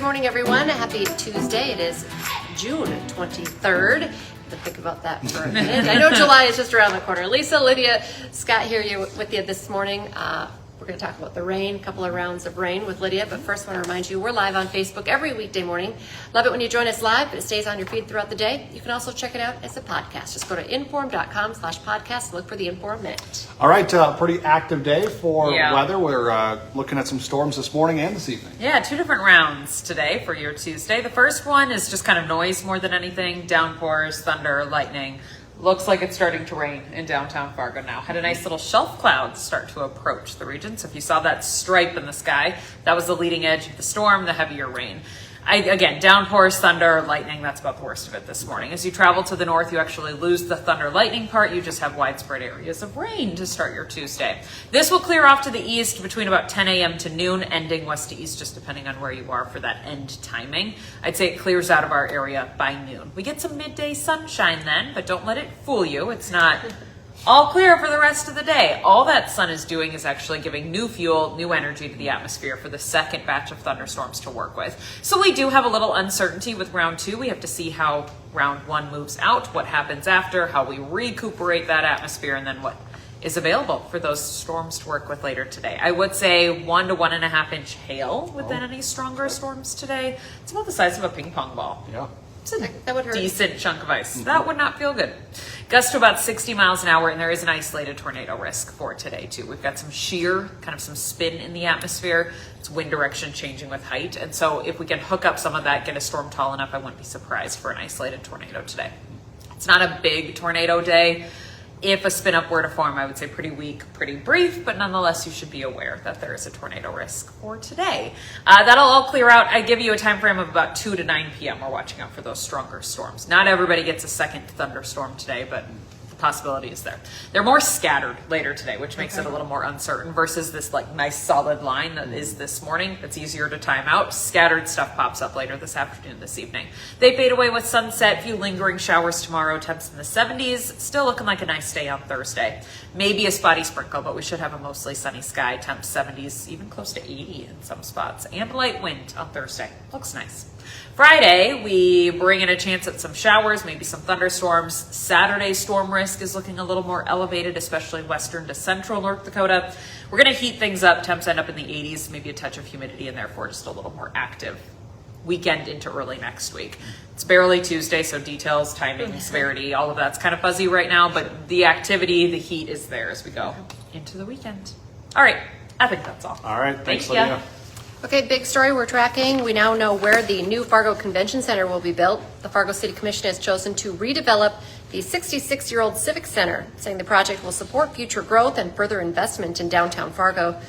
morning, everyone. Happy Tuesday. It is June 23rd. To think about that for a minute. I know July is just around the corner. Lisa, Lydia, Scott here with you this morning. We're going to talk about the rain, a couple of rounds of rain with Lydia. But first, I want to remind you, we're live on Facebook every weekday morning. Love it when you join us live, but it stays on your feed throughout the day. You can also check it out as a podcast. Just go to inform.com/podcast and look for the Inform Minute. All right, pretty active day for weather. We're looking at some storms this morning and this evening. Yeah, two different rounds today for your Tuesday. The first one is just kind of noise more than anything. Downpours, thunder, lightning. Looks like it's starting to rain in downtown Fargo now. Had a nice little shelf cloud start to approach the region. So if you saw that stripe in the sky, that was the leading edge of the storm, the heavier rain. Again, downpours, thunder, lightning, that's about the worst of it this morning. As you travel to the north, you actually lose the thunder lightning part. You just have widespread areas of rain to start your Tuesday. This will clear off to the east between about 10 a.m. to noon, ending west to east, just depending on where you are for that end timing. I'd say it clears out of our area by noon. We get some midday sunshine then, but don't let it fool you. It's not all clear for the rest of the day. All that sun is doing is actually giving new fuel, new energy to the atmosphere for the second batch of thunderstorms to work with. So we do have a little uncertainty with round two. We have to see how round one moves out, what happens after, how we recuperate that atmosphere, and then what is available for those storms to work with later today. I would say 1 to 1.5 inch hail within any stronger storms today. It's about the size of a ping pong ball. Yeah. It's a That would hurt. decent chunk of ice. That would not feel good. Gusts to about 60 miles an hour, and there is an isolated tornado risk for today, too. We've got some shear, kind of some spin in the atmosphere. It's wind direction changing with height. And so if we can hook up some of that, get a storm tall enough, I wouldn't be surprised for an isolated tornado today. It's not a big tornado day. If a spin up were to form, I would say pretty weak, pretty brief, but nonetheless, you should be aware that there is a tornado risk for today. That'll all clear out. I give you a time frame of about 2 to 9 p.m. We're watching out for those stronger storms. Not everybody gets a second thunderstorm today, but the possibility is there. They're more scattered later today, which makes it a little more uncertain versus this like nice solid line that is this morning. It's easier to time out. Scattered stuff pops up later this afternoon, this evening. They fade away with sunset. Few lingering showers tomorrow. Temps in the 70s. Still looking like a nice day on Thursday. Maybe a spotty sprinkle, but we should have a mostly sunny sky. Temps 70s, even close to 80 in some spots. And light wind on Thursday. Looks nice. Friday, we bring in a chance at some showers, maybe some thunderstorms. Saturday, storm risk is looking a little more elevated, especially western to central North Dakota. We're going to heat things up. Temps end up in the 80s, maybe a touch of humidity, and therefore just a little more active weekend into early next week. It's barely Tuesday, so details, timing, severity, all of that's kind of fuzzy right now, but the activity, the heat is there as we go into the weekend. All right, I think that's all. All right, thanks, Thank ya. Lydia. Okay, big story we're tracking. We now know where the new Fargo Convention Center will be built. The Fargo City Commission has chosen to redevelop the 66-year-old Civic Center, saying the project will support future growth and further investment in downtown Fargo.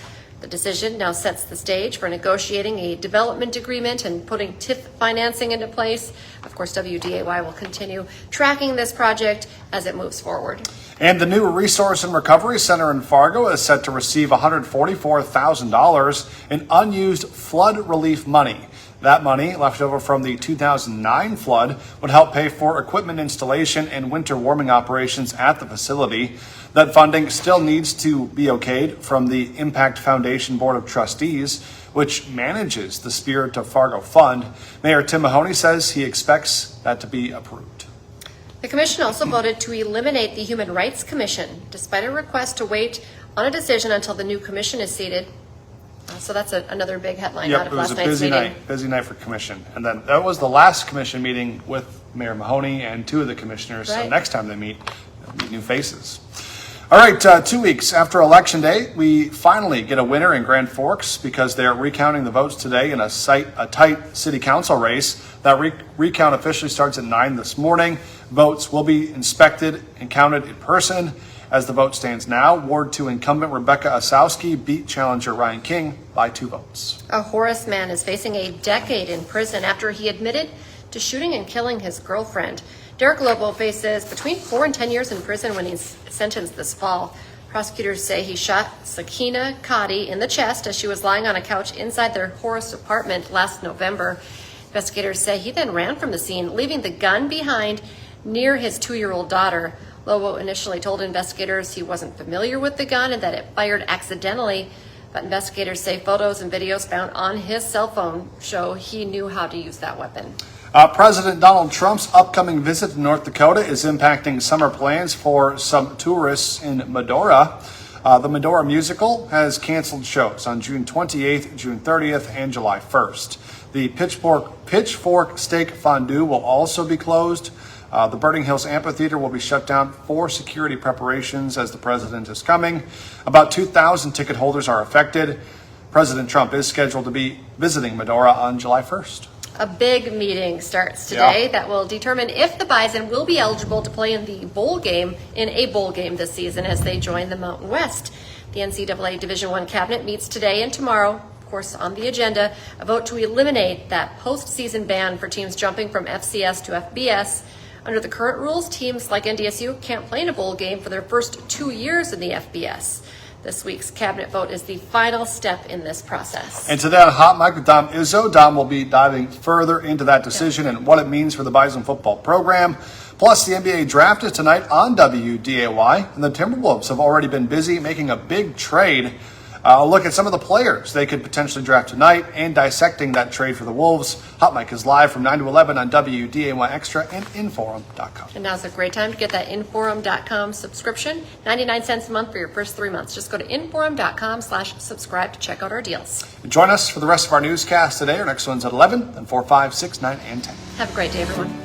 The decision now sets the stage for negotiating a development agreement and putting TIF financing into place. Of course, WDAY will continue tracking this project as it moves forward. And the new Resource and Recovery Center in Fargo is set to receive $144,000 in unused flood relief money. That money, left over from the 2009 flood, would help pay for equipment installation and winter warming operations at the facility. That funding still needs to be okayed from the Impact Foundation Board of Trustees, which manages the Spirit of Fargo Fund. Mayor Tim Mahoney says he expects that to be approved. The commission also voted to eliminate the Human Rights Commission, despite a request to wait on a decision until the new commission is seated. So that's another big headline out of last night's meeting. Busy night for commission. And then that was the last commission meeting with Mayor Mahoney and two of the commissioners. Right. So next time they meet, they'll meet new faces. All right, 2 weeks after Election Day, we finally get a winner in Grand Forks because they're recounting the votes today in a tight city council race. That recount officially starts at 9 this morning. Votes will be inspected and counted in person. As the vote stands now, Ward 2 incumbent Rebecca Osowski beat challenger Ryan King by 2 votes. A Horace man is facing a decade in prison after he admitted to shooting and killing his girlfriend. Derek Lobo faces between 4 and 10 years in prison when he's sentenced this fall. Prosecutors say he shot Sakina Kadi in the chest as she was lying on a couch inside their Horace apartment last November. Investigators say he then ran from the scene, leaving the gun behind near his 2-year-old daughter. Lobo initially told investigators he wasn't familiar with the gun and that it fired accidentally, But investigators say photos and videos found on his cell phone show he knew how to use that weapon. President Donald Trump's upcoming visit to North Dakota is impacting summer plans for some tourists in Medora. The Medora musical has canceled shows on June 28th, June 30th, and July 1st. The Pitchfork Steak Fondue will also be closed. The Burning Hills Amphitheater will be shut down for security preparations as the president is coming. About 2,000 ticket holders are affected. President Trump is scheduled to be visiting Medora on July 1st. A big meeting starts today that will determine if the Bison will be eligible to play in a bowl game this season as they join the Mountain West. The NCAA Division I cabinet meets today and tomorrow. Of course, on the agenda, a vote to eliminate that postseason ban for teams jumping from FCS to FBS. Under the current rules, teams like NDSU can't play in a bowl game for their first 2 years in the FBS. This week's cabinet vote is the final step in this process. And today on Hot Mic with Dom Izzo, Dom will be diving further into that decision and what it means for the Bison football program. Plus, the NBA draft is tonight on WDAY, and the Timberwolves have already been busy making a big trade. I'll look at some of the players they could potentially draft tonight and dissecting that trade for the Wolves. Hot Mic is live from 9 to 11 on WDAY Extra and Inforum.com. And now's a great time to get that Inforum.com subscription. 99 cents a month for your first 3 months. Just go to Inforum.com/subscribe to check out our deals. Join us for the rest of our newscast today. Our next one's at 11, then 4, 5, 6, 9, and 10. Have a great day, everyone.